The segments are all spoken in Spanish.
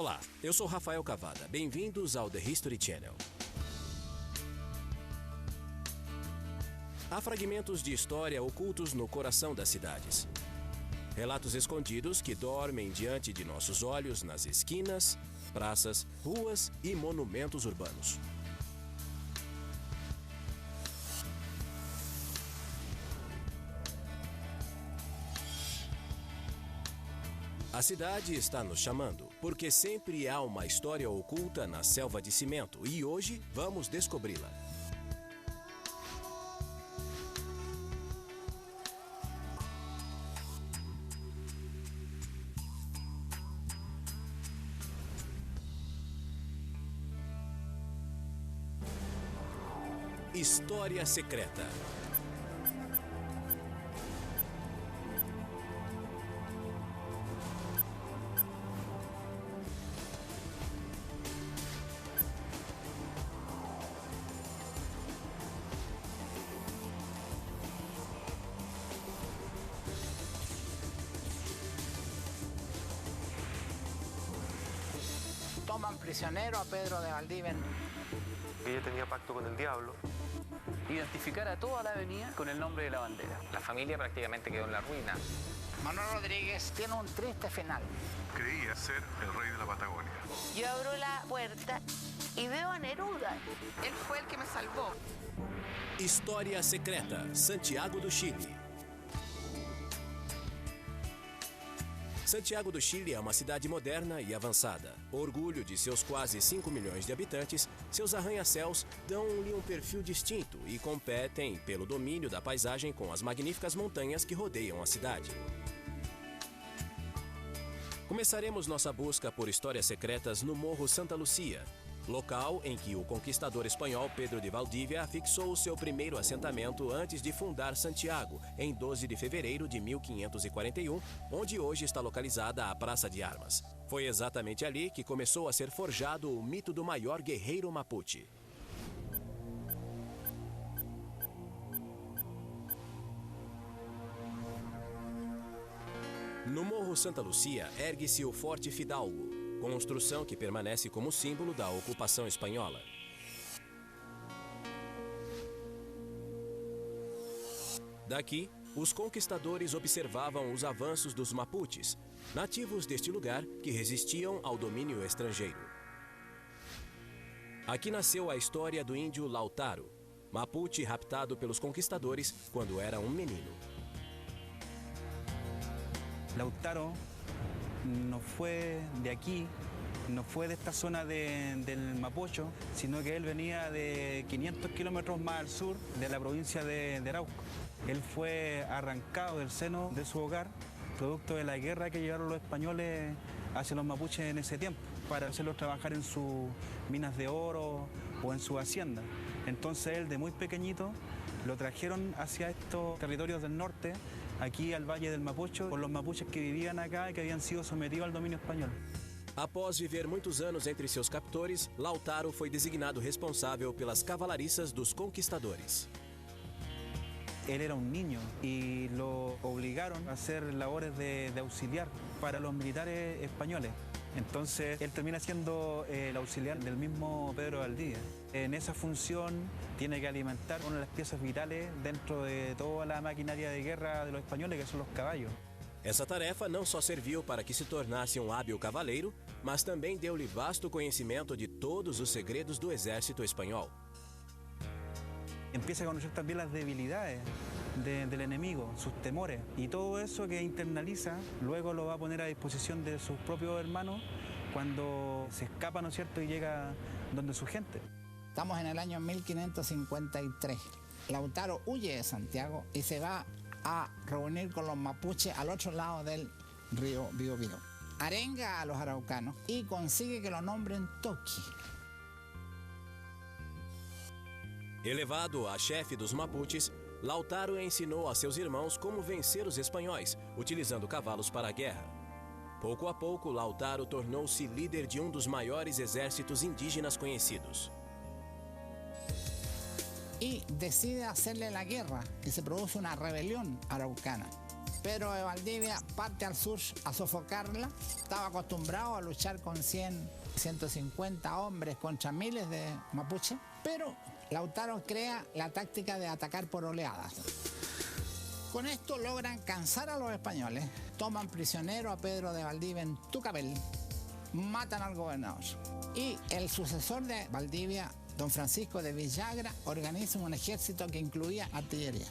Olá, eu sou Rafael Cavada. Bem-vindos ao The History Channel. Há fragmentos de história ocultos no coração das cidades. Relatos escondidos que dormem diante de nossos olhos nas esquinas, praças, ruas e monumentos urbanos. A cidade está nos chamando, porque sempre há uma história oculta na selva de cimento e hoje vamos descobri-la. História secreta. Toman prisionero a Pedro de Valdivia. Ella tenía pacto con el diablo. Identificar a toda la avenida con el nombre de la bandera. La familia prácticamente quedó en la ruina. Manuel Rodríguez tiene un triste final. Creía ser el rey de la Patagonia. Yo abro la puerta y veo a Neruda. Él fue el que me salvó. História secreta, Santiago do Chile. Santiago do Chile é uma cidade moderna e avançada. Orgulho de seus quase 5 milhões de habitantes, seus arranha-céus dão-lhe um perfil distinto e competem pelo domínio da paisagem com as magníficas montanhas que rodeiam a cidade. Começaremos nossa busca por histórias secretas no Morro Santa Lucia, local em que o conquistador espanhol Pedro de Valdívia fixou o seu primeiro assentamento antes de fundar Santiago, em 12 de fevereiro de 1541, onde hoje está localizada a Praça de Armas. Foi exatamente ali que começou a ser forjado o mito do maior guerreiro Mapuche. No Morro Santa Lucia ergue-se o Forte Fidalgo, construção que permanece como símbolo da ocupação espanhola. Daqui, os conquistadores observavam os avanços dos Mapuches, nativos deste lugar que resistiam ao domínio estrangeiro. Aqui nasceu a história do índio Lautaro, Mapuche raptado pelos conquistadores quando era um menino. Lautaro no fue de aquí, no fue de esta zona del Mapocho, sino que él venía de 500 kilómetros más al sur de la provincia de Arauco. Él fue arrancado del seno de su hogar, producto de la guerra que llevaron los españoles hacia los mapuches en ese tiempo, para hacerlos trabajar en sus minas de oro o en su hacienda. Entonces él, de muy pequeñito, lo trajeron hacia estos territorios del norte, aquí al Valle del Mapocho, por los mapuches que vivían acá y que habían sido sometidos al dominio español. Após viver muitos anos entre seus captores, Lautaro foi designado responsável pelas cavalariças dos conquistadores. Él era un niño y lo obligaron a hacer labores de auxiliar para los militares españoles. Entonces él termina siendo el auxiliar del mismo Pedro Valdivia. En esa función tiene que alimentar una de las piezas vitales dentro de toda la maquinaria de guerra de los españoles, que son los caballos. Essa tarefa não só serviu para que se tornasse um hábil cavaleiro, mas também deu-lhe vasto conhecimento de todos os segredos do exército espanhol. Empieza a conocer también las debilidades del enemigo, sus temores, y todo eso que internaliza luego lo va a poner a disposición de sus propios hermanos cuando se escapa, ¿no es cierto?, y llega donde su gente. Estamos en el año 1553. Lautaro huye de Santiago y se va a reunir con los mapuches al otro lado del río Biobío. Arenga a los araucanos y consigue que lo nombren Toqui. Elevado a chefe dos Mapuches, Lautaro ensinou a seus irmãos como vencer os espanhóis, utilizando cavalos para a guerra. Pouco a pouco, Lautaro tornou-se líder de um dos maiores exércitos indígenas conhecidos. Y decide hacerle la guerra y se produce una rebelión araucana. Pedro de Valdivia parte al sur a sofocarla. Estaba acostumbrado a luchar con 100, 150 hombres contra miles de mapuches, pero Lautaro crea la táctica de atacar por oleadas. Con esto logran cansar a los españoles, toman prisionero a Pedro de Valdivia en Tucapel, matan al gobernador. Y el sucesor de Valdivia, don Francisco de Villagra, organiza un ejército que incluía artillería.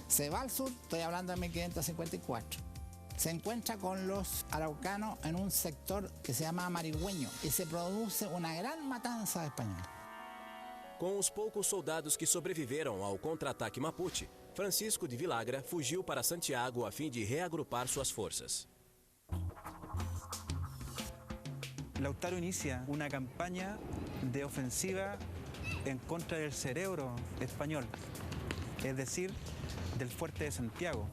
Se va al sur, estoy hablando de 1554. Se encuentra con los araucanos en un sector que se llama Marigüeño y se produce una gran matanza de españoles. Com os poucos soldados que sobreviveram ao contra-ataque mapuche, Francisco de Villagra fugiu para Santiago a fim de reagrupar suas forças. Lautaro inicia una campaña de ofensiva en contra del cerebro español, es decir, del fuerte de Santiago.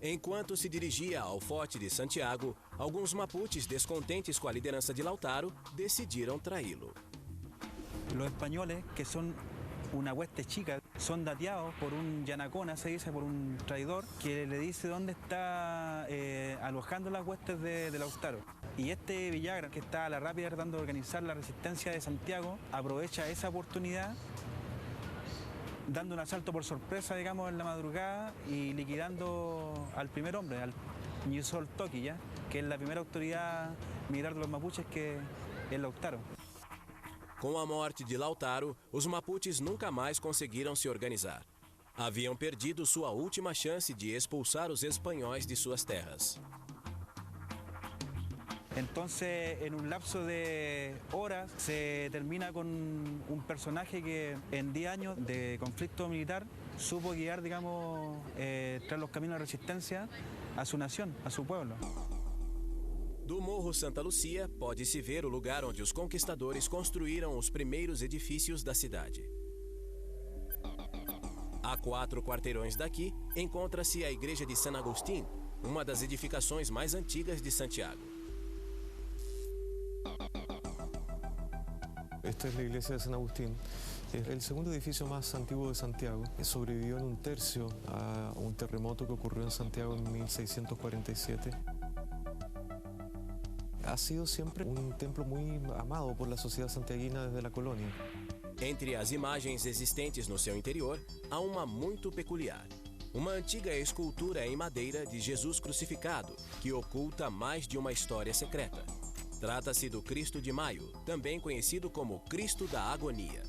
Enquanto se dirigia ao forte de Santiago, alguns mapuches descontentes com a liderança de Lautaro decidiram traí-lo. Los españoles, que son una hueste chica, son dateados por un yanacona, se dice, por un traidor, que le dice dónde está alojando las huestes de Lautaro. Y este Villagra, que está a la rápida tratando de organizar la resistencia de Santiago, aprovecha esa oportunidad, dando un asalto por sorpresa, digamos, en la madrugada y liquidando al primer hombre, al Ñuzol Toqui, ¿ya? Que es la primera autoridad militar de los mapuches, que es Lautaro. Com a morte de Lautaro, os mapuches nunca mais conseguiram se organizar. Haviam perdido sua última chance de expulsar os espanhóis de suas terras. Entonces, en un lapso de horas, se termina con un personaje que en 10 años de conflicto militar supo guiar, digamos, tras los caminos de resistencia a su nación, a su pueblo. Do Morro Santa Lucia, pode-se ver o lugar onde os conquistadores construíram os primeiros edifícios da cidade. A 4 quarteirões daqui, encontra-se a Igreja de San Agustín, uma das edificações mais antigas de Santiago. Esta es la iglesia de San Agustín. Es el segundo edificio más antiguo de Santiago. Sobrevivió en un tercio a un terremoto que ocurrió en Santiago en 1647. Ha sido siempre un templo muy amado por la sociedad santiaguina desde la colonia. Entre as imagens existentes no seu interior, há uma muito peculiar. Uma antiga escultura em madeira de Jesus crucificado, que oculta mais de uma história secreta. Trata-se do Cristo de Mayo, também conhecido como Cristo da Agonia.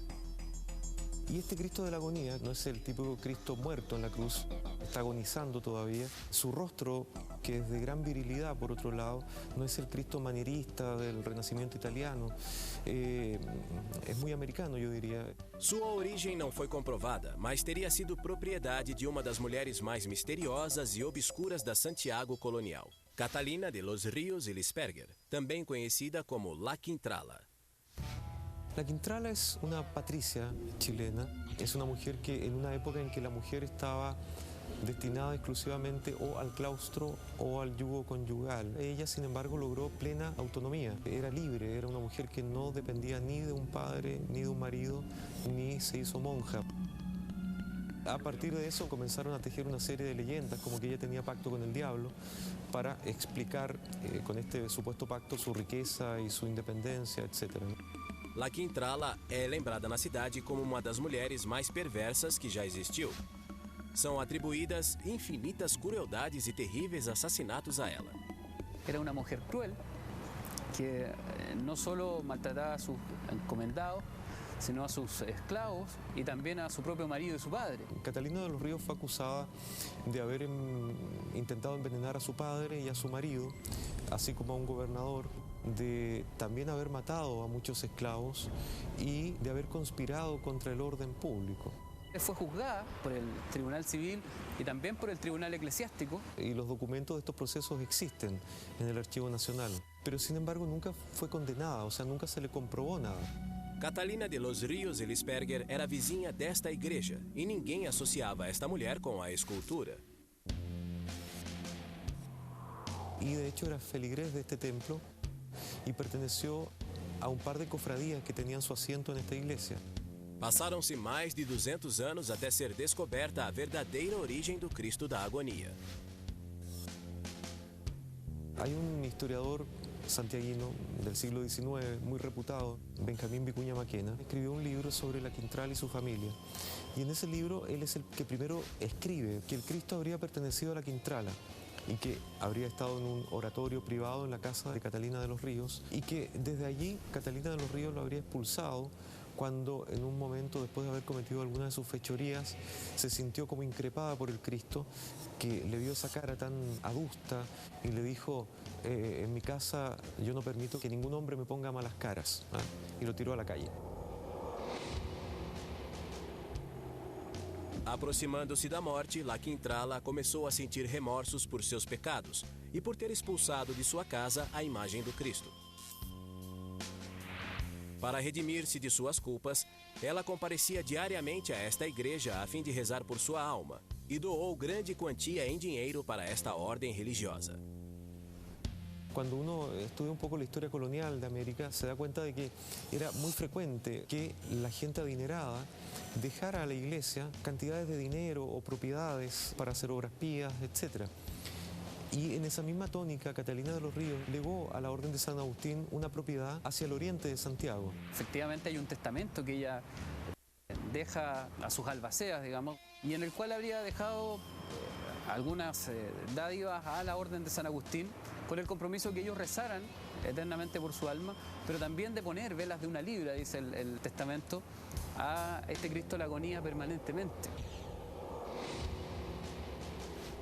Y este Cristo de la Agonía no es el típico Cristo muerto en la cruz, está agonizando todavía. Su rostro, que es de gran virilidad por otro lado, no es el Cristo manierista del Renacimiento italiano, es muy americano, yo diría. Sua origem não foi comprovada, mas teria sido propriedade de uma das mulheres mais misteriosas e obscuras da Santiago colonial, Catalina de los Ríos y Lisperger, também conhecida como La Quintrala. La Quintrala es una patricia chilena, es una mujer que en una época en que la mujer estaba destinada exclusivamente o al claustro o al yugo conyugal. Ella, sin embargo, logró plena autonomía. Era libre, era una mujer que no dependía ni de un padre, ni de un marido, ni se hizo monja. A partir de eso comenzaron a tejer una serie de leyendas, como que ella tenía pacto con el diablo, para explicar con este supuesto pacto su riqueza y su independencia, etc. La Quintrala é lembrada na cidade como uma das mulheres mais perversas que já existiu. São atribuídas infinitas crueldades e terríveis assassinatos a ela. Era una mujer cruel que no solo maltrataba a sus encomendados, sino a sus esclavos y también a su propio marido y su padre. Catalina de los Ríos fue acusada de haber intentado envenenar a su padre y a su marido, así como a un gobernador, de también haber matado a muchos esclavos y de haber conspirado contra el orden público. Fue juzgada por el Tribunal Civil y también por el Tribunal Eclesiástico. Y los documentos de estos procesos existen en el Archivo Nacional, pero sin embargo nunca fue condenada, o sea, nunca se le comprobó nada. Catalina de los Ríos y Lisperger era vizinha desta igreja e ninguém associava esta mulher com a escultura. Y de hecho era feligrés de este templo y perteneció a un par de cofradías que tenían su asiento en esta iglesia. Passaram-se mais de 200 anos até ser descoberta a verdadeira origem do Cristo da Agonia. Hay un historiador santiaguino del siglo XIX, muy reputado, Benjamín Vicuña Maquena, escribió un libro sobre la Quintral y su familia. Y en ese libro él es el que primero escribe que el Cristo habría pertenecido a la Quintrala y que habría estado en un oratorio privado en la casa de Catalina de los Ríos y que desde allí Catalina de los Ríos lo habría expulsado cuando en un momento, después de haber cometido alguna de sus fechorías, se sintió como increpada por el Cristo, que le vio esa cara tan adusta y le dijo: en mi casa yo no permito que ningún hombre me ponga malas caras, ¿ah? Y lo tiró a la calle. Aproximando-se da morte, La Quintrala começou a sentir remorsos por seus pecados e por ter expulsado de sua casa a imagem do Cristo. Para redimir-se de suas culpas, ela comparecia diariamente a esta igreja a fim de rezar por sua alma e doou grande quantia em dinheiro para esta ordem religiosa. Cuando uno estudia un poco la historia colonial de América, se da cuenta de que era muy frecuente que la gente adinerada dejara a la iglesia cantidades de dinero o propiedades para hacer obras pías, etc. Y en esa misma tónica, Catalina de los Ríos legó a la Orden de San Agustín una propiedad hacia el oriente de Santiago. Efectivamente hay un testamento que ella deja a sus albaceas, digamos, y en el cual habría dejado algunas dádivas a la Orden de San Agustín con el compromiso que ellos rezaran eternamente por su alma, pero también de poner velas de una libra, dice el testamento, a este Cristo de la agonía permanentemente.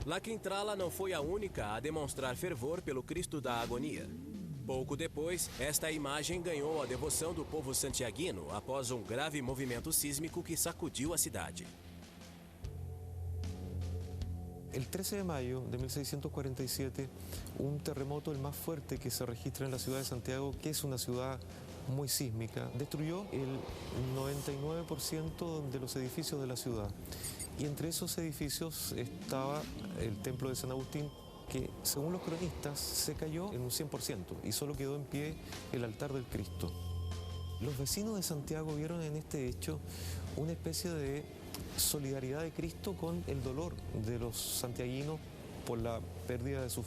La Quintrala não foi a única a demonstrar fervor pelo Cristo da Agonia. Pouco depois, esta imagem ganhou a devoção do povo santiaguino após um grave movimento sísmico que sacudiu a cidade. El 13 de mayo de 1647, un terremoto, el más fuerte que se registra en la ciudad de Santiago, que es una ciudad muy sísmica, destruyó el 99% de los edificios de la ciudad. Y entre esos edificios estaba el templo de San Agustín, que según los cronistas se cayó en un 100% y solo quedó en pie el altar del Cristo. Los vecinos de Santiago vieron en este hecho una especie de solidaridad de Cristo con el dolor de los santiaguinos por la pérdida de sus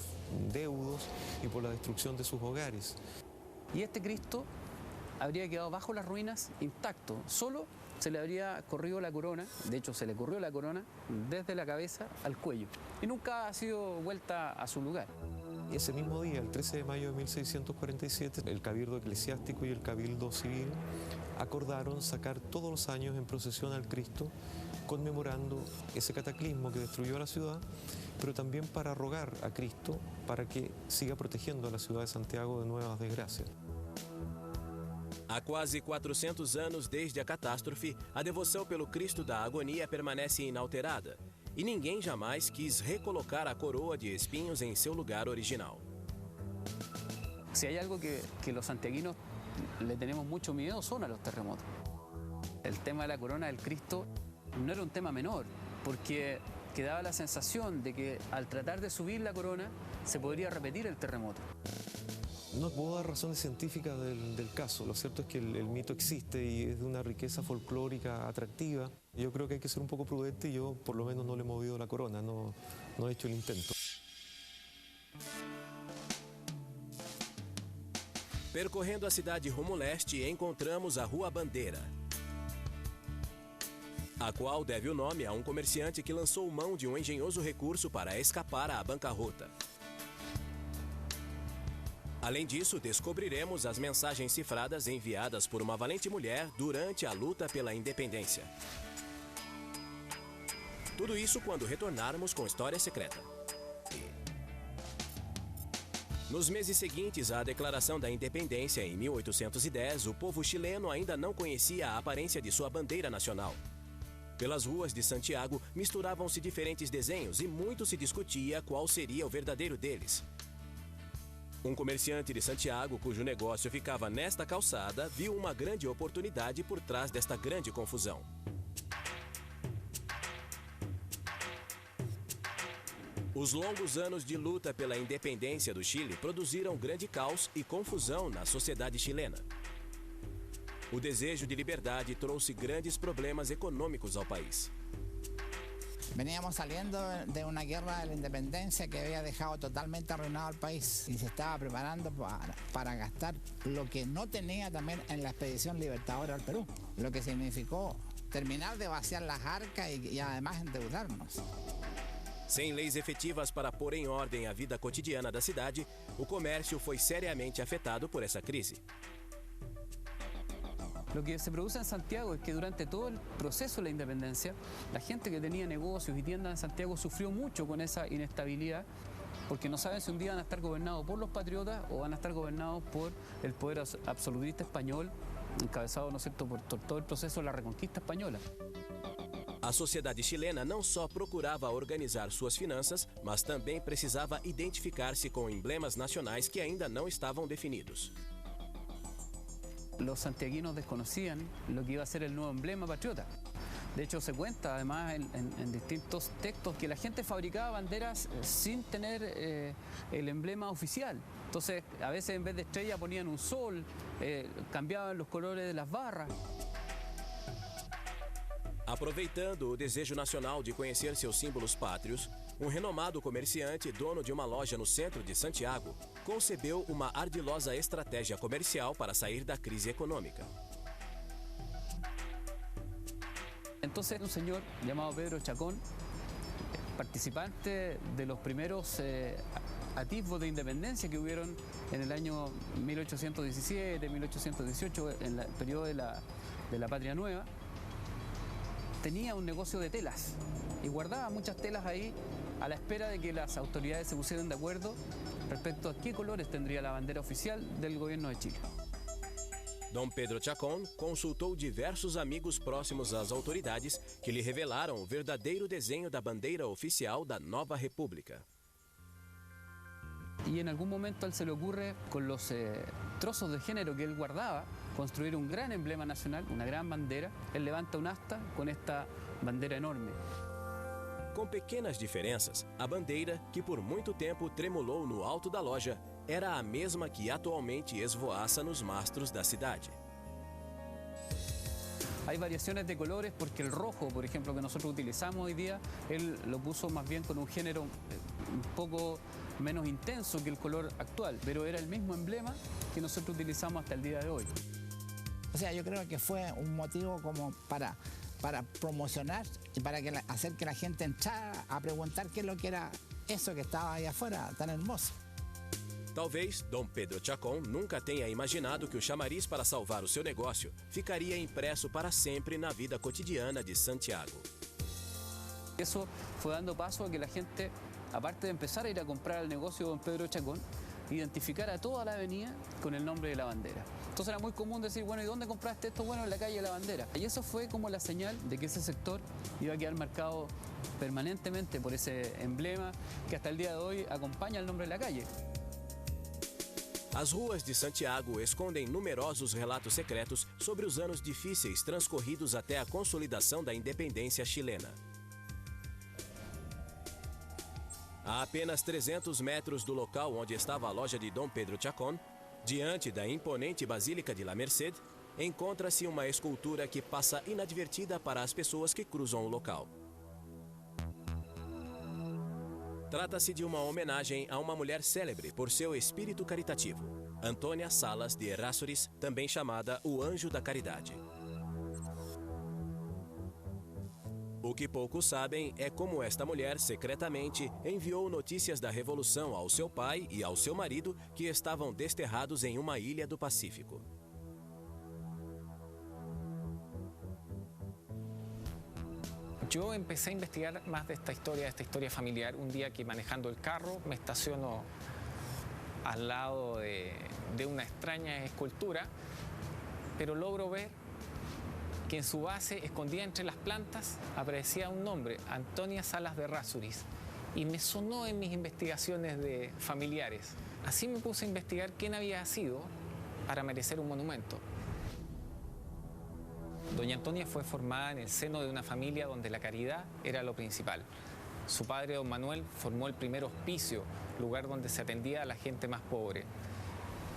deudos y por la destrucción de sus hogares. Y este Cristo habría quedado bajo las ruinas intacto, solo se le habría corrido la corona, de hecho se le corrió la corona desde la cabeza al cuello y nunca ha sido vuelta a su lugar. Ese mismo día, el 13 de mayo de 1647, el Cabildo Eclesiástico y el Cabildo Civil acordaron sacar todos los años en procesión al Cristo, conmemorando ese cataclismo que destruyó a la ciudad, pero también para rogar a Cristo para que siga protegiendo a la ciudad de Santiago de nuevas desgracias. Há quase 400 anos desde a catástrofe, a devoção pelo Cristo da Agonia permanece inalterada e ninguém jamais quis recolocar a coroa de espinhos em seu lugar original. Si hay algo que los santiaguinos le tenemos mucho miedo son a los terremotos. El tema de la corona del Cristo no era un tema menor, porque quedaba la sensación de que al tratar de subir la corona se podría repetir el terremoto. No puedo dar razones científicas del caso. Lo cierto es que el mito existe y es de una riqueza folclórica atractiva. Yo creo que hay que ser un poco prudente y yo por lo menos no le he movido la corona, no he hecho el intento. Percorrendo a cidade rumo leste, encontramos a Rua Bandeira, a qual deve o nome a um comerciante que lançou mão de um engenhoso recurso para escapar à bancarrota. Além disso, descobriremos as mensagens cifradas enviadas por uma valente mulher durante a luta pela independência. Tudo isso quando retornarmos com História Secreta. Nos meses seguintes à declaração da independência em 1810, o povo chileno ainda não conhecia a aparência de sua bandeira nacional. Pelas ruas de Santiago misturavam-se diferentes desenhos e muito se discutia qual seria o verdadeiro deles. Um comerciante de Santiago, cujo negócio ficava nesta calçada, viu uma grande oportunidade por trás desta grande confusão. Os longos anos de luta pela independência do Chile produziram grande caos e confusão na sociedade chilena. O desejo de liberdade trouxe grandes problemas econômicos ao país. Veníamos saliendo de una guerra de la independencia que había dejado totalmente arruinado al país y se estaba preparando para gastar lo que no tenía también en la expedición libertadora al Perú, lo que significó terminar de vaciar las arcas y además endeudarnos. Sem leis efetivas para pôr em ordem a vida cotidiana da cidade, o comércio foi seriamente afetado por essa crise. Lo que se produce en Santiago es que durante todo el proceso de la independencia, la gente que tenía negocios y tiendas en Santiago sufrió mucho con esa inestabilidad, porque no saben si un día van a estar gobernados por los patriotas o van a estar gobernados por el poder absolutista español, encabezado, ¿no es cierto?, por todo el proceso de la reconquista española. A sociedade chilena não só procurava organizar suas finanças, mas também precisava identificar-se com emblemas nacionais que ainda não estavam definidos. Los santiaguinos desconocían lo que iba a ser el nuevo emblema patriota. De hecho, se cuenta además en distintos textos que la gente fabricaba banderas sin tener el emblema oficial. Entonces, a veces en vez de estrella ponían un sol, cambiaban los colores de las barras. Aproveitando o desejo nacional de conhecer seus símbolos pátrios, um renomado comerciante, dono de uma loja no centro de Santiago, concebeu uma ardilosa estratégia comercial para sair da crise econômica. Entonces, un señor llamado Pedro Chacón, participante de los primeros atisbos de independencia que hubieron en el año 1817, 1818, en el periodo de la Patria Nueva, tenía un negocio de telas y guardaba muchas telas ahí a la espera de que las autoridades se pusieran de acuerdo respecto a qué colores tendría la bandera oficial del gobierno de Chile. Dom Pedro Chacón consultou diversos amigos próximos às autoridades que lhe revelaram o verdadeiro desenho da bandeira oficial da nova república. Y en algún momento a él se le ocurre, con los trozos de género que él guardaba, construir un gran emblema nacional, una gran bandera. Él levanta un asta con esta bandera enorme. Com pequenas diferenças, a bandeira, que por muito tempo tremulou no alto da loja, era a mesma que atualmente esvoaça nos mastros da cidade. Hay variaciones de colores porque el rojo, por ejemplo, que nosotros utilizamos hoy día, él lo puso más bien con un género un poco menos intenso que el color actual, pero era el mismo emblema que nosotros utilizamos hasta el día de hoy. O sea, yo creo que fue un motivo como para promocionar y para hacer que la gente entrara a preguntar qué es lo que era eso que estaba ahí afuera, tan hermoso. Talvez Dom Pedro Chacón nunca tenha imaginado que o chamariz para salvar o seu negócio ficaria impresso para sempre na vida cotidiana de Santiago. Eso fue dando paso a que la gente, aparte de empezar a ir a comprar al negocio de Don Pedro Chacón, identificara toda la avenida con el nombre de la bandera. Entonces era muy común decir, bueno, ¿y dónde compraste esto? Bueno, en la calle de la Bandera. Y eso fue como la señal de que ese sector iba a quedar marcado permanentemente por ese emblema que hasta el día de hoy acompaña el nombre de la calle. As ruas de Santiago escondem numerosos relatos secretos sobre os anos difíceis transcorridos até a consolidação da independência chilena. A apenas 300 metros do local onde estava a loja de Dom Pedro Chacón, diante da imponente Basílica de La Merced, encontra-se uma escultura que passa inadvertida para as pessoas que cruzam o local. Trata-se de uma homenagem a uma mulher célebre por seu espírito caritativo, Antônia Salas de Errázuriz, também chamada o Anjo da Caridade. O que poucos sabem é como esta mulher secretamente enviou notícias da Revolução ao seu pai e ao seu marido, que estavam desterrados em uma ilha do Pacífico. Yo empecé a investigar más de esta historia familiar, un día que manejando el carro me estaciono al lado de una extraña escultura, pero logro ver que en su base, escondida entre las plantas, aparecía un nombre, Antônia Salas de Errázuriz, y me sonó en mis investigaciones de familiares. Así me puse a investigar quién había sido para merecer un monumento. Doña Antonia fue formada en el seno de una familia donde la caridad era lo principal. Su padre, don Manuel, formó el primer hospicio, lugar donde se atendía a la gente más pobre.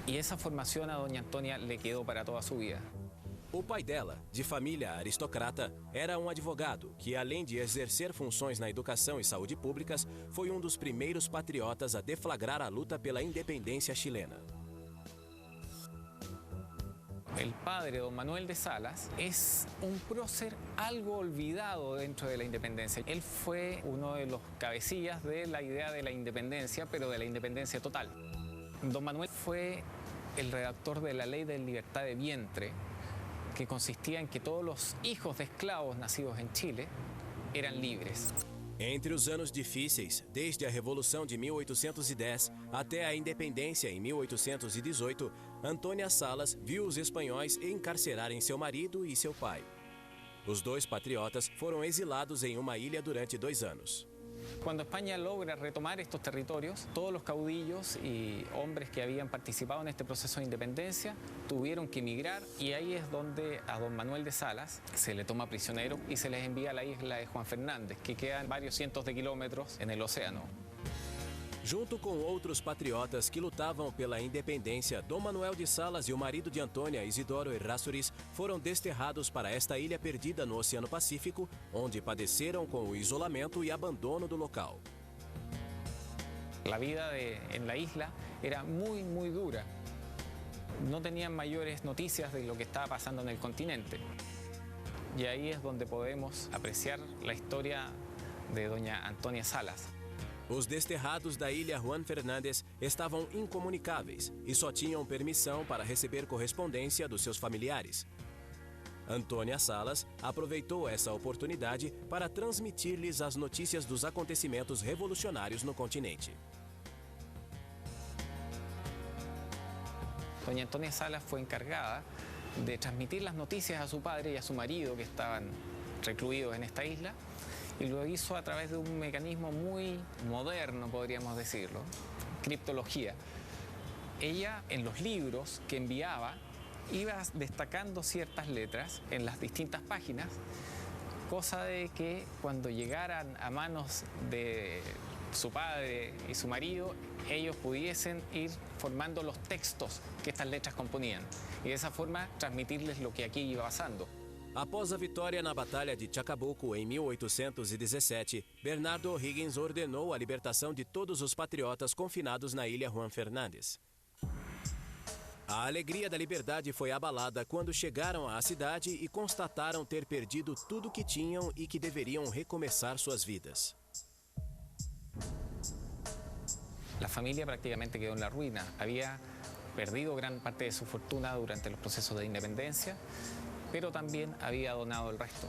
Y esa formación a doña Antonia le quedó para toda su vida. O pai dela, de família aristocrata, era um advogado que, além de exercer funções na educação e saúde públicas, foi um dos primeiros patriotas a deflagrar a luta pela independência chilena. El padre, don Manuel de Salas, es un prócer algo olvidado dentro de la independencia. Él fue uno de los cabecillas de la idea de la independencia, pero de la independencia total. Don Manuel fue el redactor de la Ley de Libertad de Vientre, que consistía en que todos los hijos de esclavos nacidos en Chile eran libres. Entre os anos difíceis, desde a Revolução de 1810 até a independência em 1818, Antônia Salas viu os espanhóis encarcerarem seu marido e seu pai. Os dois patriotas foram exilados em uma ilha durante 2 anos. Cuando España logra retomar estos territorios, todos los caudillos y hombres que habían participado en este proceso de independencia tuvieron que emigrar, y ahí es donde a don Manuel de Salas se le toma prisionero y se les envía a la isla de Juan Fernández, que queda varios cientos de kilómetros en el océano. Junto com outros patriotas que lutavam pela independência, Dom Manuel de Salas e o marido de Antônia, Isidoro Errázuriz, foram desterrados para esta ilha perdida no Oceano Pacífico, onde padeceram com o isolamento e abandono do local. La vida en la isla era muy, muy dura. No tenían mayores noticias de lo que estaba pasando en el continente. Y ahí es donde podemos apreciar la historia de doña Antônia Salas. Os desterrados da ilha Juan Fernández estavam incomunicáveis e só tinham permissão para receber correspondência dos seus familiares. Antônia Salas aproveitou essa oportunidade para transmitir-lhes as notícias dos acontecimentos revolucionários no continente. Doña Antônia Salas fue encargada de transmitir las noticias a su padre y a su marido, que estaban recluidos en esta isla, y lo hizo a través de un mecanismo muy moderno, podríamos decirlo, criptología. Ella, en los libros que enviaba, iba destacando ciertas letras en las distintas páginas, cosa de que cuando llegaran a manos de su padre y su marido, ellos pudiesen ir formando los textos que estas letras componían, y de esa forma transmitirles lo que aquí iba pasando. Após a vitória na Batalha de Chacabuco em 1817, Bernardo O'Higgins ordenou a libertação de todos os patriotas confinados na ilha Juan Fernández. A alegria da liberdade foi abalada quando chegaram à cidade e constataram ter perdido tudo que tinham e que deveriam recomeçar suas vidas. La familia prácticamente quedó en la ruina. Había perdido gran parte de su fortuna durante los procesos de independencia, pero también había donado el resto.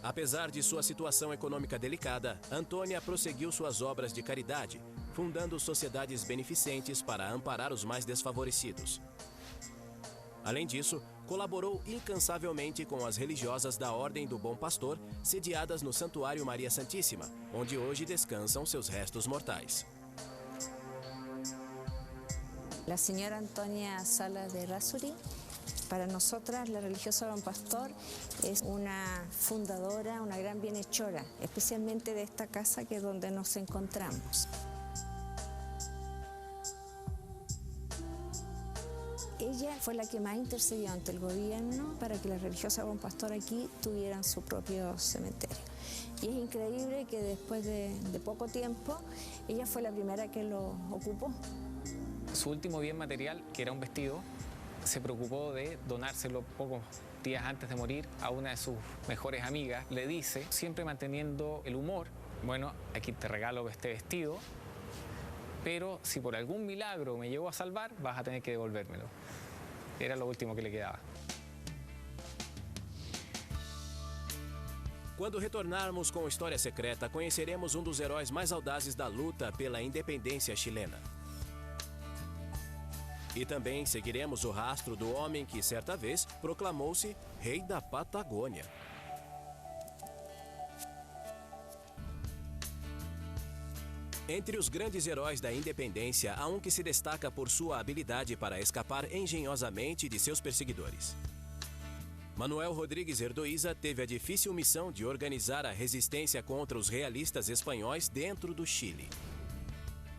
Apesar de sua situação econômica delicada, Antônia prosseguiu suas obras de caridade, fundando sociedades beneficentes para amparar os mais desfavorecidos. Além disso, colaborou incansavelmente com as religiosas da Ordem do Bom Pastor, sediadas no Santuário Maria Santíssima, onde hoje descansam seus restos mortais. La señora Antônia Salas de Errázuriz, para nosotras, la religiosa Buen Pastor es una fundadora, una gran bienhechora, especialmente de esta casa que es donde nos encontramos. Ella fue la que más intercedió ante el gobierno para que la religiosa Buen Pastor aquí tuvieran su propio cementerio. Y es increíble que después de poco tiempo, ella fue la primera que lo ocupó. Su último bien material, que era un vestido, se preocupó de donárselo pocos días antes de morir a una de sus mejores amigas. Le dice, siempre manteniendo el humor, bueno, aquí te regalo este vestido, pero si por algún milagro me llego a salvar, vas a tener que devolvérmelo. Era lo último que le quedaba. Quando retornarmos com História Secreta, conheceremos um dos heróis mais audazes da luta pela independência chilena. E também seguiremos o rastro do homem que, certa vez, proclamou-se Rei da Patagônia. Entre os grandes heróis da independência, há um que se destaca por sua habilidade para escapar engenhosamente de seus perseguidores. Manuel Rodrigues Erdoíza teve a difícil missão de organizar a resistência contra os realistas espanhóis dentro do Chile.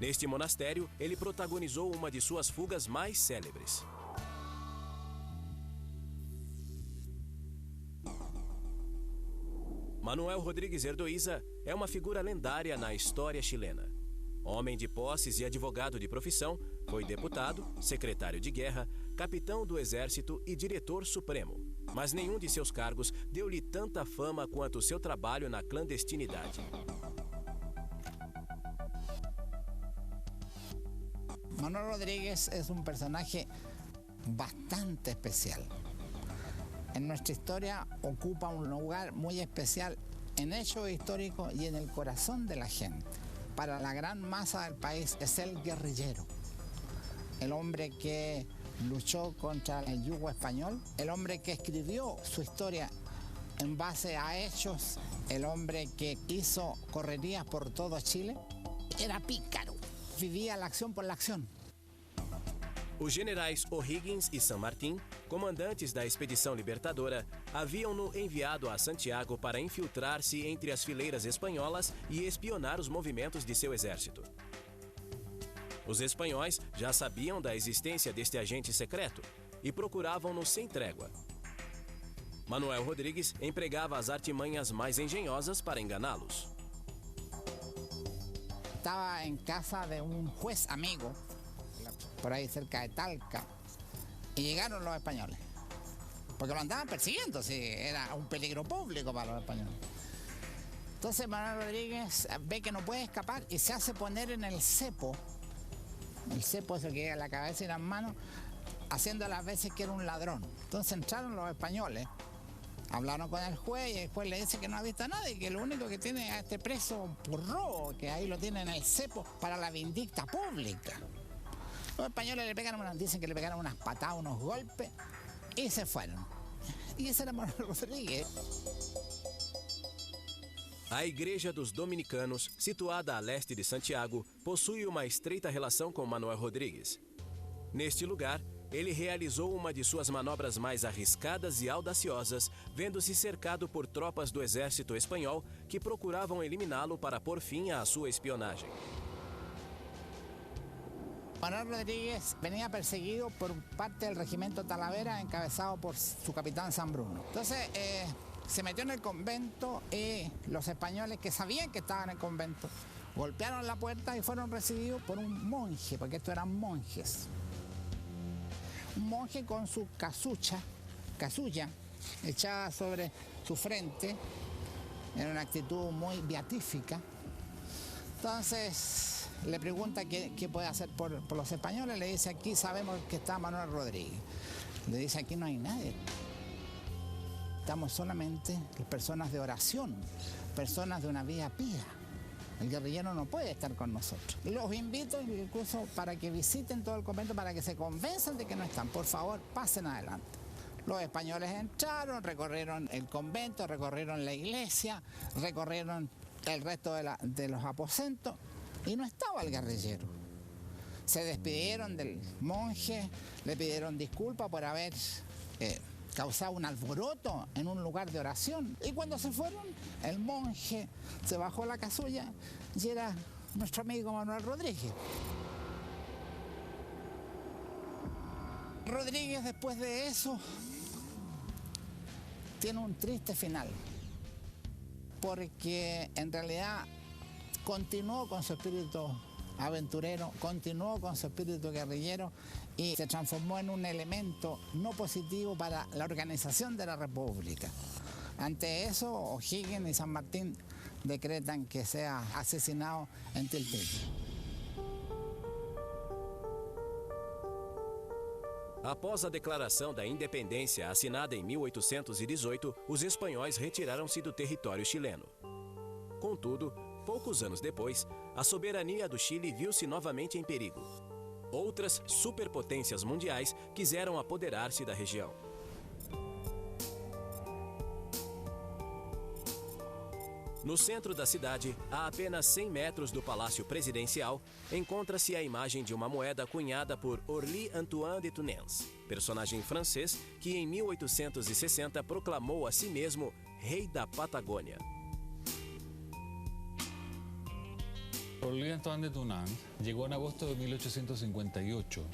Neste monastério, ele protagonizou uma de suas fugas mais célebres. Manuel Rodrigues Erdoíza é uma figura lendária na história chilena. Homem de posses e advogado de profissão, foi deputado, secretário de guerra, capitão do exército e diretor supremo. Mas nenhum de seus cargos deu-lhe tanta fama quanto o seu trabalho na clandestinidade. Manuel Rodríguez es un personaje bastante especial. En nuestra historia ocupa un lugar muy especial en hechos históricos y en el corazón de la gente. Para la gran masa del país es el guerrillero, el hombre que luchó contra el yugo español, el hombre que escribió su historia en base a hechos, el hombre que hizo correrías por todo Chile. Era pícaro, vivía la acción por la acción. Os generais O'Higgins e San Martín, comandantes da expedição libertadora, haviam-no enviado a Santiago para infiltrar-se entre as fileiras espanholas e espionar os movimentos de seu exército. Os espanhóis já sabiam da existência deste agente secreto e procuravam-no sem trégua. Manuel Rodrigues empregava as artimanhas mais engenhosas para enganá-los. Estaba en casa de un juez amigo, por ahí cerca de Talca, y llegaron los españoles, porque lo andaban persiguiendo, sí, era un peligro público para los españoles. Entonces Manuel Rodríguez ve que no puede escapar y se hace poner en el cepo es el que llega a la cabeza y las manos, haciendo las veces que era un ladrón. Entonces entraron los españoles, hablaron con el juez y el juez le dice que no ha visto a nadie, que lo único que tiene a este preso por robo, que ahí lo tiene en el cepo para la vindicta pública. Los españoles dicen que le pegaron unas patadas, unos golpes, y se fueron. Y ese era Manuel Rodríguez. A Igreja dos Dominicanos, situada a leste de Santiago, possui uma estreita relação com Manuel Rodrigues. Neste lugar, ele realizou uma de suas manobras mais arriscadas e audaciosas, vendo-se cercado por tropas do exército espanhol que procuravam eliminá-lo para pôr fim à sua espionagem. Manuel Rodríguez venía perseguido por parte del regimiento Talavera, encabezado por su capitán San Bruno. Entonces se metió en el convento y los españoles que sabían que estaban en el convento golpearon la puerta y fueron recibidos por un monje, porque estos eran monjes. Un monje con su casulla echada sobre su frente, en una actitud muy beatífica. Entonces le pregunta qué puede hacer por los españoles, le dice: aquí sabemos que está Manuel Rodríguez. Le dice: aquí no hay nadie. Estamos solamente personas de oración, personas de una vida pía. El guerrillero no puede estar con nosotros. Los invito incluso para que visiten todo el convento, para que se convenzan de que no están. Por favor, pasen adelante. Los españoles entraron, recorrieron el convento, recorrieron la iglesia, recorrieron el resto de los aposentos y no estaba el guerrillero. Se despidieron del monje, le pidieron disculpas por haber causado un alboroto en un lugar de oración. Y cuando se fueron, el monje se bajó la casulla y era nuestro amigo Manuel Rodríguez. Rodríguez, después de eso, tiene un triste final, porque en realidad continuó con su espíritu aventurero, continuó con su espíritu guerrillero y se transformó en un elemento no positivo para la organización de la República. Ante eso, O'Higgins y San Martín decretan que sea asesinado en Tiltil. Após a declaração da independência assinada em 1818, os espanhóis retiraram-se do território chileno. Contudo, poucos anos depois, a soberania do Chile viu-se novamente em perigo. Outras superpotências mundiais quiseram apoderar-se da região. No centro da cidade, a apenas 100 metros do Palácio Presidencial, encontra-se a imagem de uma moeda cunhada por Orly Antoine de Tunens, personagem francês que em 1860 proclamou a si mesmo Rei da Patagônia. Orly Antoine de Tunens llegó en agosto de 1858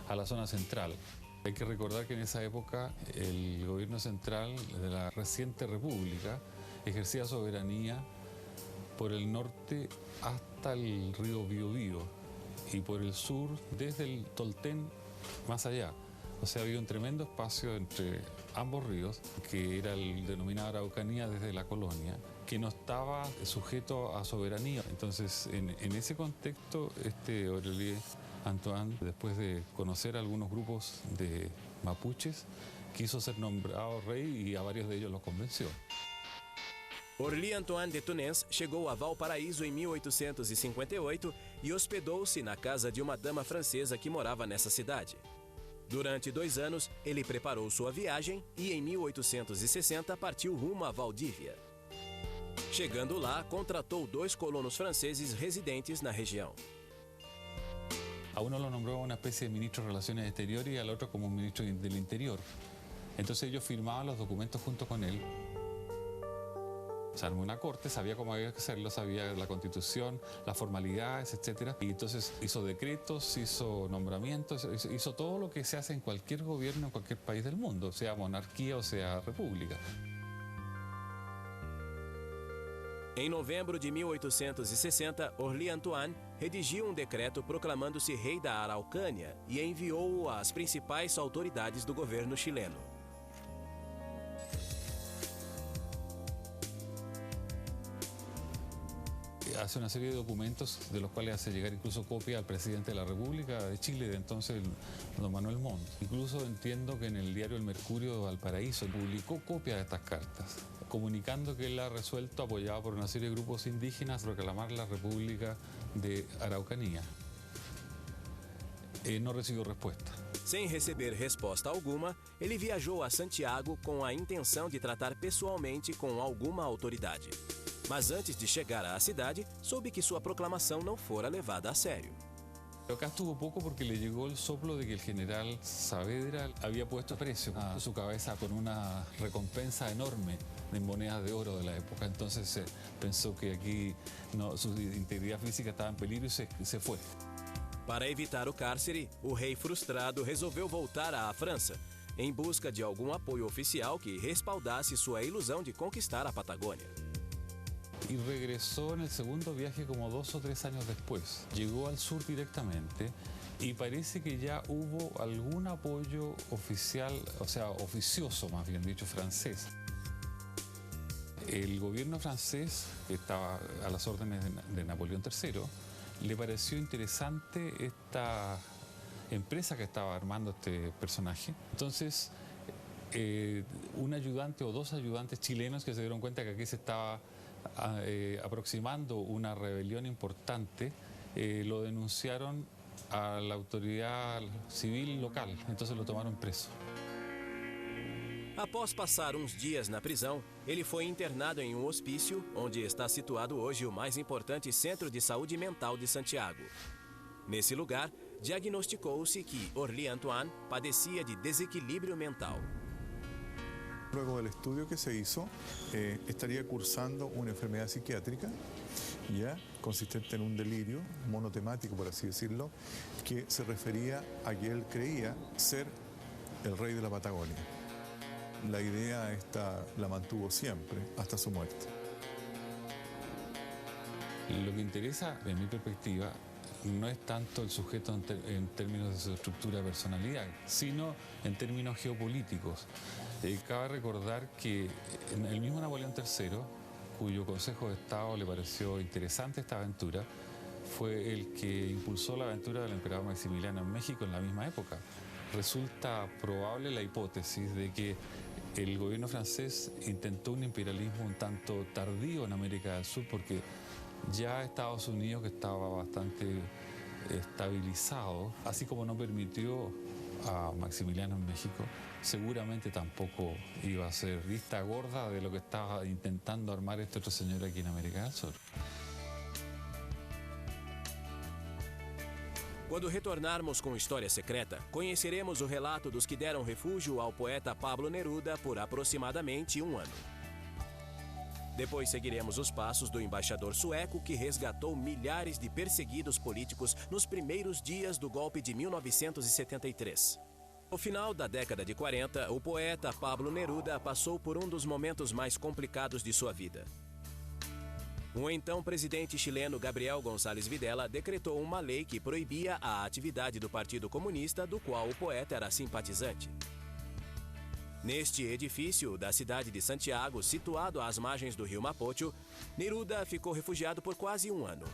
a la zona central. Hay que recordar que en esa época el gobierno central de la reciente república ejercía soberanía por el norte hasta el río Biobío y por el sur desde el Tolten más allá. O sea, había un tremendo espacio entre ambos ríos, que era el denominado Araucanía desde la colonia, que no estaba sujeto a soberanía. Entonces, en ese contexto, Aurélien Antoine, después de conocer a algunos grupos de mapuches, quiso ser nombrado rey y a varios de ellos los convenció. Aurélien Antoine de Tunens chegou a Valparaíso em 1858 e hospedou-se na casa de uma dama francesa que morava nessa cidade. Durante 2 anos, ele preparou sua viagem e, em 1860, partiu rumo a Valdívia. Chegando lá, contratou 2 colonos franceses residentes na região. A uno lo nombró una especie de ministro de Relaciones Exteriores y al otro como ministro del Interior. Entonces ellos firmaban los documentos junto con él. Se armó una corte, sabía cómo había que hacerlo, sabía la constitución, las formalidades, etc. Y entonces hizo decretos, hizo nombramientos, hizo todo lo que se hace en cualquier gobierno, en cualquier país del mundo, sea monarquía o sea república. Em novembro de 1860, Aurélien Antoine redigiu decreto proclamando-se rei da Araucânia e enviou-o às principais autoridades do governo chileno. Hace una serie de documentos de los cuales hace llegar incluso copia al presidente de la República de Chile de entonces, don Manuel Montt. Incluso entiendo que en el diario El Mercurio de Valparaíso publicó copia de estas cartas, comunicando que él ha resuelto, apoyado por una serie de grupos indígenas, proclamar la República de Araucanía. No recibió respuesta. Sem receber resposta alguma, ele viajou a Santiago com a intenção de tratar pessoalmente com alguma autoridade. Mas antes de chegar à cidade, soube que sua proclamação não fora levada a sério. Acá estuvo poco porque le llegó el soplo de que el general Saavedra había puesto precio a su cabeza con una recompensa enorme en monedas de oro de la época. Entonces pensó que aquí su integridad física estaba en peligro y se fue. Para evitar o cárcere, o rei frustrado resolveu voltar à França, em busca de algum apoio oficial que respaldasse sua ilusão de conquistar a Patagônia. Y regresó en el segundo viaje como 2 o 3 años después. Llegó al sur directamente y parece que ya hubo algún apoyo oficial, o sea, oficioso más bien dicho, francés. El gobierno francés, que estaba a las órdenes de Napoleón III, le pareció interesante esta empresa que estaba armando este personaje. Entonces, un ayudante o 2 ayudantes chilenos que se dieron cuenta que aquí se estaba aproximando una rebelión importante, lo denunciaron a la autoridad civil local, entonces lo tomaron preso. Após passar uns dias na prisão, ele foi internado em um hospício, onde está situado hoje o mais importante centro de saúde mental de Santiago. Nesse lugar, diagnosticou-se que Aurélien Antoine padecia de desequilíbrio mental. Luego del estudio que se hizo, estaría cursando una enfermedad psiquiátrica, ya consistente en un delirio monotemático, por así decirlo, que se refería a que él creía ser el rey de la Patagonia. La idea esta la mantuvo siempre, hasta su muerte. Lo que interesa, en mi perspectiva, no es tanto el sujeto en términos de su estructura de personalidad, sino en términos geopolíticos. Cabe recordar que el mismo Napoleón III, cuyo Consejo de Estado le pareció interesante esta aventura, fue el que impulsó la aventura del emperador Maximiliano en México en la misma época. Resulta probable la hipótesis de que el gobierno francés intentó un imperialismo un tanto tardío en América del Sur, porque ya Estados Unidos, que estaba bastante estabilizado, así como no permitió a Maximiliano en México, seguramente tampoco iba a ser vista gorda de lo que estaba intentando armar este otro señor aquí en América del Sur. Quando retornarmos com História Secreta, conheceremos o relato dos que deram refúgio ao poeta Pablo Neruda por aproximadamente 1 ano. Depois seguiremos os passos do embaixador sueco que resgatou milhares de perseguidos políticos nos primeiros dias do golpe de 1973. No final da década de 40, o poeta Pablo Neruda passou por um dos momentos mais complicados de sua vida. O então presidente chileno Gabriel González Videla decretou uma lei que proibia a atividade do Partido Comunista, do qual o poeta era simpatizante. Neste edifício da cidade de Santiago, situado às margens do rio Mapocho, Neruda ficou refugiado por quase um ano.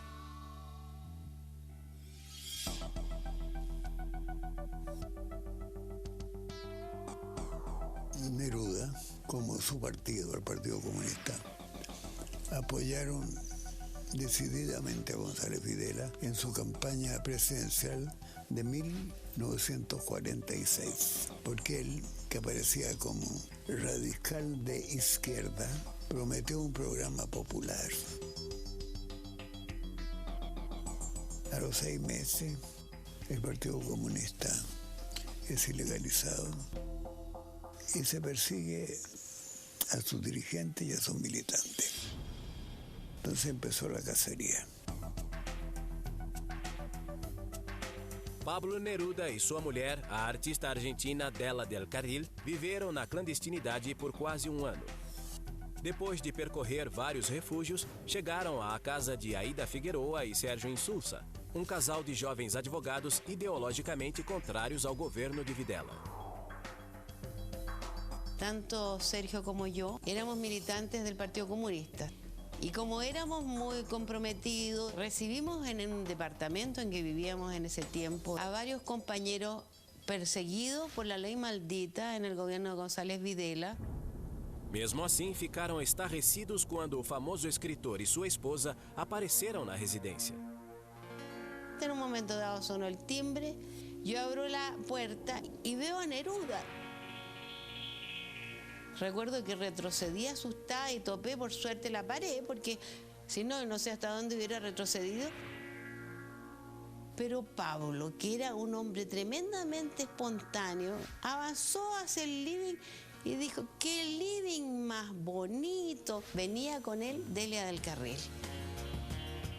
Neruda, como su partido, el Partido Comunista, apoyaron decididamente a González Videla en su campaña presidencial de 1946, porque él, que aparecía como radical de izquierda, prometió un programa popular. A los 6 meses, el Partido Comunista es ilegalizado y se persigue a sus dirigentes y a sus militantes. Entonces empezó la cacería. Pablo Neruda e sua mulher, a artista argentina Della del Carril, viveram na clandestinidade por quase um ano. Depois de percorrer vários refúgios, chegaram à casa de Aida Figueroa e Sérgio Insulza, um casal de jovens advogados ideologicamente contrários ao governo de Videla. Tanto Sergio como yo éramos militantes del Partido Comunista. Y como éramos muy comprometidos, recibimos en un departamento en que vivíamos en ese tiempo a varios compañeros perseguidos por la ley maldita en el gobierno de González Videla. Mesmo assim, ficaram estarrecidos quando o famoso escritor e sua esposa apareceram na residência. En un momento dado sonó el timbre, yo abro la puerta y veo a Neruda. Recuerdo que retrocedí asustada y topé por suerte la pared, porque si no, no sé hasta dónde hubiera retrocedido. Pero Pablo, que era un hombre tremendamente espontáneo, avanzó hacia el living y dijo, ¡qué living más bonito! Venía con él Delia del Carril.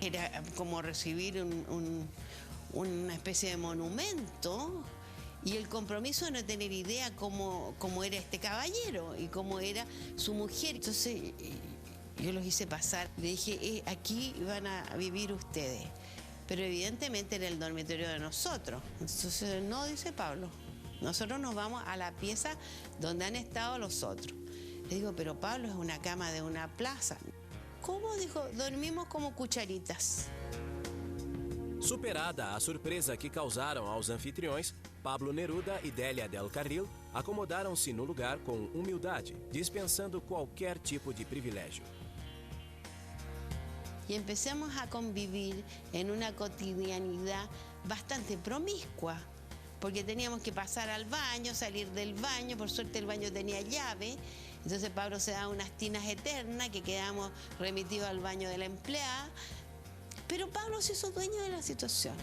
Era como recibir una especie de monumento. Y el compromiso de no tener idea cómo era este caballero y cómo era su mujer. Entonces yo los hice pasar. Le dije, aquí van a vivir ustedes. Pero evidentemente era el dormitorio de nosotros. Entonces, no, dice Pablo. Nosotros nos vamos a la pieza donde han estado los otros. Le digo, pero Pablo, es una cama de una plaza. ¿Cómo? Dijo, dormimos como cucharitas. Superada a surpresa que causaram aos anfitriões, Pablo Neruda e Delia del Carril acomodaram-se no lugar com humildade, dispensando qualquer tipo de privilégio. Y empezamos a convivir en una cotidianidad bastante promiscua, porque teníamos que pasar al baño, salir del baño, por suerte el baño tenía llave, entonces Pablo se daba unas tinas eternas que quedábamos remitidos al baño de la empleada, pero Pablo se hizo dueño de la situación.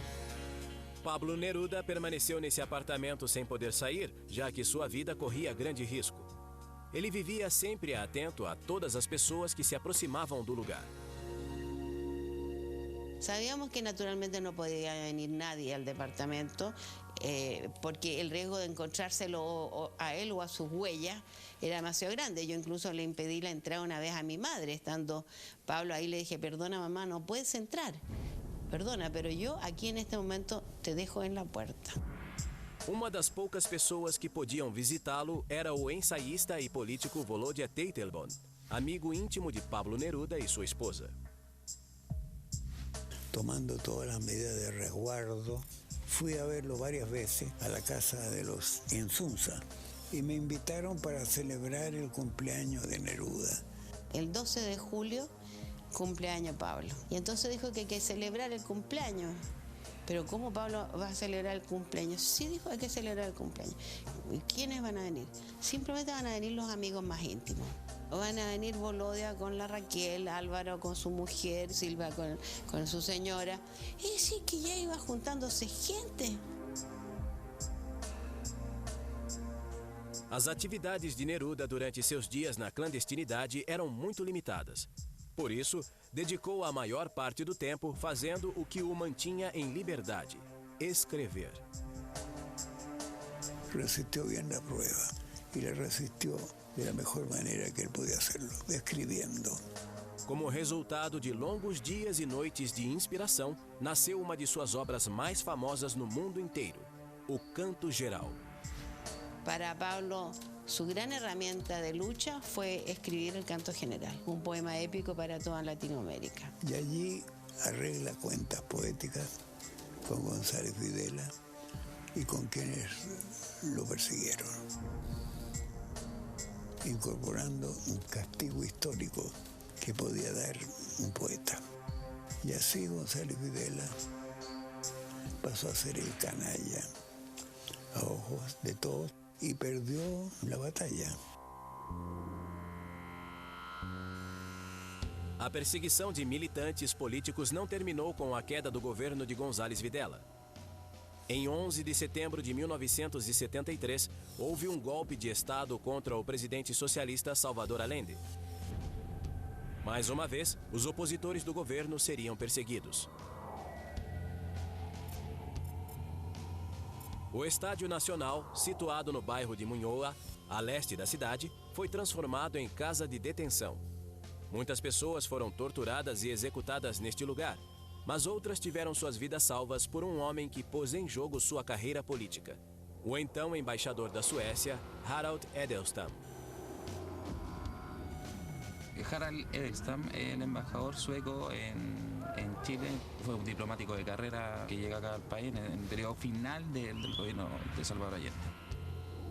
Pablo Neruda permaneceu nesse apartamento sem poder sair, já que sua vida corria grande risco. Ele vivia sempre atento a todas as pessoas que se aproximavam do lugar. Sabíamos que naturalmente no podía venir nadie al departamento porque el riesgo de encontrárselo a él o a sus huellas era demasiado grande. Yo incluso le impedí la entrada una vez a mi madre, estando Pablo ahí, le dije, perdona mamá, no puedes entrar. Perdona, pero yo aquí en este momento te dejo en la puerta. Uma das poucas pessoas que podiam visitá-lo era o ensaísta e político Volodya Teitelbaum, amigo íntimo de Pablo Neruda e sua esposa. Tomando todas las medidas de resguardo, fui a verlo varias veces a la casa de los Insunza y me invitaron para celebrar el cumpleaños de Neruda. El 12 de julio, cumpleaños Pablo. Y entonces dijo que hay que celebrar el cumpleaños. Pero ¿cómo Pablo va a celebrar el cumpleaños? Sí, dijo, hay que celebrar el cumpleaños. ¿Y quiénes van a venir? Simplemente van a venir los amigos más íntimos. Van a venir Volodya con la Raquel, Álvaro con su mujer, Silva con su señora. Es decir, que ya iba juntándose gente. As atividades de Neruda durante seus dias na clandestinidade eram muito limitadas. Por isso, dedicou a maior parte do tempo fazendo o que o mantinha em liberdade: escrever. resistió bien la prueba y la resistió de la mejor manera que él podía hacerlo, escribiendo. Como resultado de longos dias e noites de inspiração, nasceu uma de suas obras mais famosas no mundo inteiro, o Canto Geral. Para Pablo, su gran herramienta de lucha fue escribir el Canto General, un poema épico para toda Latinoamérica. Y allí arregla cuentas poéticas con González Videla y con quienes lo persiguieron, incorporando un castigo histórico que podía dar un poeta. Y así González Videla pasó a ser el canalla a ojos de todos y perdió la batalla. A perseguição de militantes políticos não terminou com a queda do governo de González Videla. Em 11 de setembro de 1973, houve um golpe de Estado contra o presidente socialista Salvador Allende. Mais uma vez, os opositores do governo seriam perseguidos. O Estádio Nacional, situado no bairro de Munhoa, a leste da cidade, foi transformado em casa de detenção. Muitas pessoas foram torturadas e executadas neste lugar, mas outras tiveram suas vidas salvas por um homem que pôs em jogo sua carreira política, o então embaixador da Suécia, Harald Edelstam. Harald Edelstam es el embajador sueco en Chile. Fue un diplomático de carrera que llega acá al país en el periodo final del gobierno de Salvador Allende.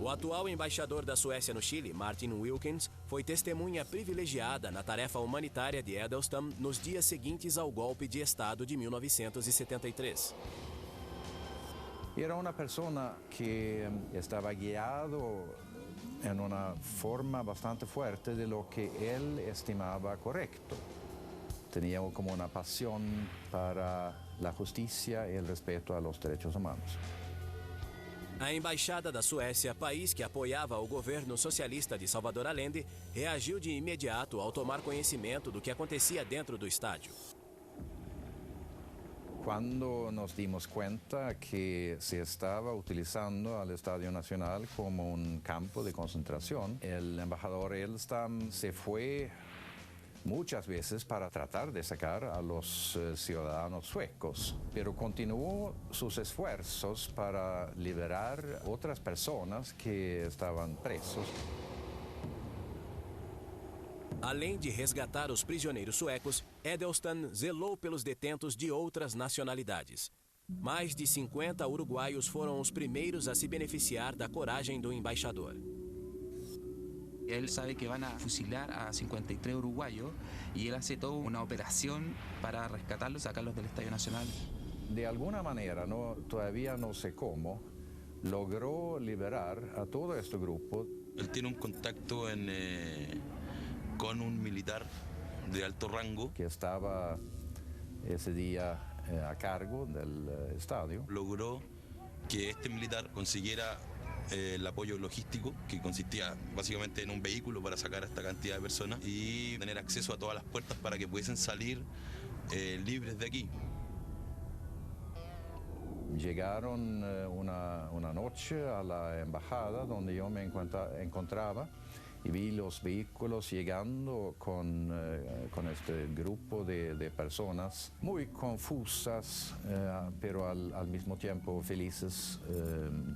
O atual embaixador da Suécia no Chile, Martin Wilkins, foi testemunha privilegiada na tarefa humanitária de Edelstam nos dias seguintes ao golpe de Estado de 1973. Era una persona que estaba guiado en una forma bastante fuerte de lo que él estimaba correcto. Tenía como una pasión para la justicia y el respeto a los derechos humanos. A Embaixada da Suécia, país que apoiava o governo socialista de Salvador Allende, reagiu de imediato ao tomar conhecimento do que acontecia dentro do estádio. Cuando nos dimos cuenta que se estaba utilizando al Estadio Nacional como un campo de concentración, el embajador Edelstam se fue muchas veces para tratar de sacar a los ciudadanos suecos, pero continuó sus esfuerzos para liberar otras personas que estaban presos. Além de resgatar os prisioneiros suecos, Edelstam zelou pelos detentos de outras nacionalidades. Mais de 50 uruguaios foram os primeiros a se beneficiar da coragem do embaixador. Él sabe que van a fusilar a 53 uruguayos y él hace toda una operación para rescatarlos, sacarlos del Estadio Nacional. De alguna manera, todavía no sé cómo, logró liberar a todo este grupo. Él tiene un contacto con un militar de alto rango que estaba ese día a cargo del estadio. Logró que este militar consiguiera el apoyo logístico, que consistía básicamente en un vehículo para sacar a esta cantidad de personas y tener acceso a todas las puertas para que pudiesen salir libres de aquí. Llegaron una noche a la embajada donde yo me encontraba y vi los vehículos llegando con este grupo de personas muy confusas, pero al mismo tiempo felices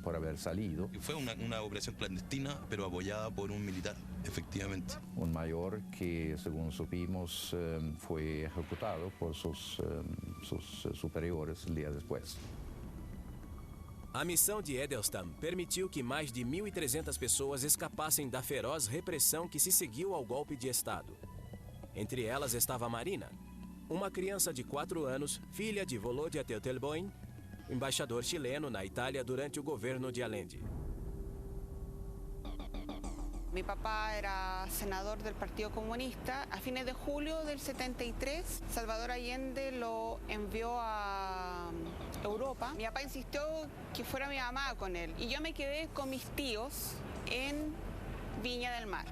por haber salido. Fue una operación clandestina, pero apoyada por un militar, efectivamente. Un mayor que, según supimos, fue ejecutado por sus superiores el día después. A missão de Edelstam permitiu que mais de 1.300 pessoas escapassem da feroz repressão que se seguiu ao golpe de Estado. Entre elas estava Marina, uma criança de 4 anos, filha de Volodya Teutelboim, embaixador chileno na Itália durante o governo de Allende. Mi papá era senador del Partido Comunista. A fines de julio del 73, Salvador Allende lo envió a Europa. Mi papá insistió que fuera mi mamá con él y yo me quedé con mis tíos en Viña del Mar.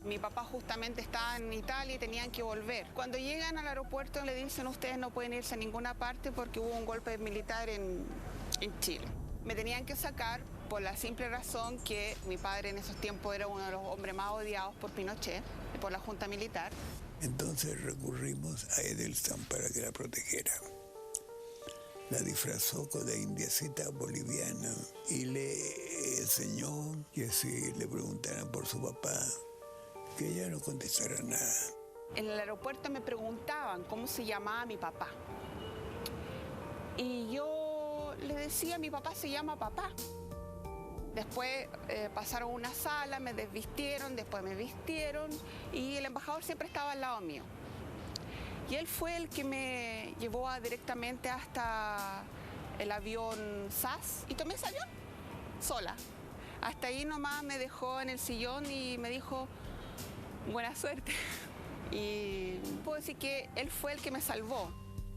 Mi papá justamente estaba en Italia y tenían que volver. Cuando llegan al aeropuerto le dicen ustedes no pueden irse a ninguna parte porque hubo un golpe militar en Chile. Me tenían que sacar por la simple razón que mi padre en esos tiempos era uno de los hombres más odiados por Pinochet, por la Junta Militar. Entonces recurrimos a Edelstam para que la protegiera. La disfrazó de indiecita boliviana y le enseñó que si le preguntaran por su papá, que ella no contestara nada. En el aeropuerto me preguntaban cómo se llamaba mi papá. Y yo le decía, mi papá se llama papá. Después pasaron a una sala, me desvistieron, después me vistieron y el embajador siempre estaba al lado mío. Y él fue el que me llevó directamente hasta el avión SAS y tomé ese avión sola. Hasta ahí nomás me dejó en el sillón y me dijo, buena suerte. E puedo decir que ele foi o que me salvou.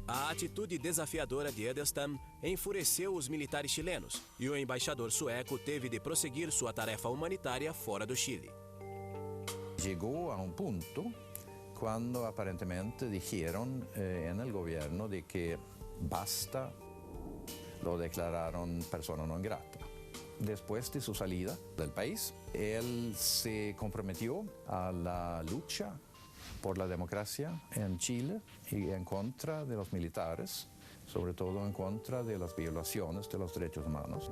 A atitude desafiadora de Edelstam enfureceu os militares chilenos e o embaixador sueco teve de prosseguir sua tarefa humanitária fora do Chile. Llegó a un punto cuando aparentemente dijeron en el gobierno de que basta, lo declararon persona non grata. Después de su salida del país, él se comprometió a la lucha por la democracia en Chile y en contra de los militares, sobre todo en contra de las violaciones de los derechos humanos.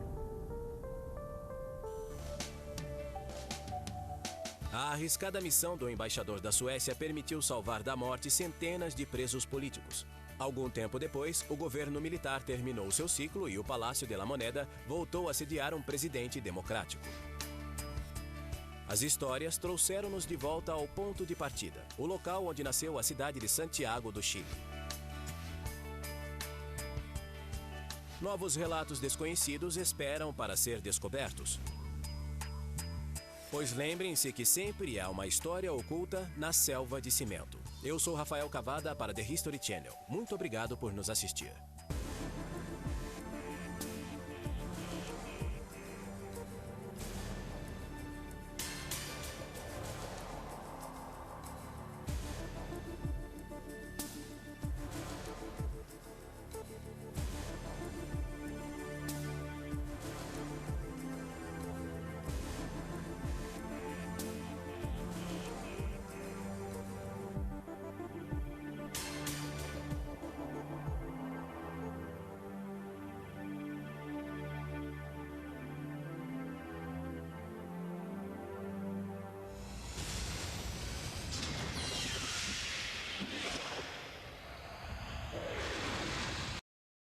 A arriscada missão do embaixador da Suécia permitiu salvar da morte centenas de presos políticos. Algum tempo depois, o governo militar terminou seu ciclo e o Palácio de la Moneda voltou a sediar um presidente democrático. As histórias trouxeram-nos de volta ao ponto de partida, o local onde nasceu a cidade de Santiago do Chile. Novos relatos desconhecidos esperam para ser descobertos. Pois lembrem-se que sempre há uma história oculta na selva de cimento. Eu sou Rafael Cavada para The History Channel. Muito obrigado por nos assistir.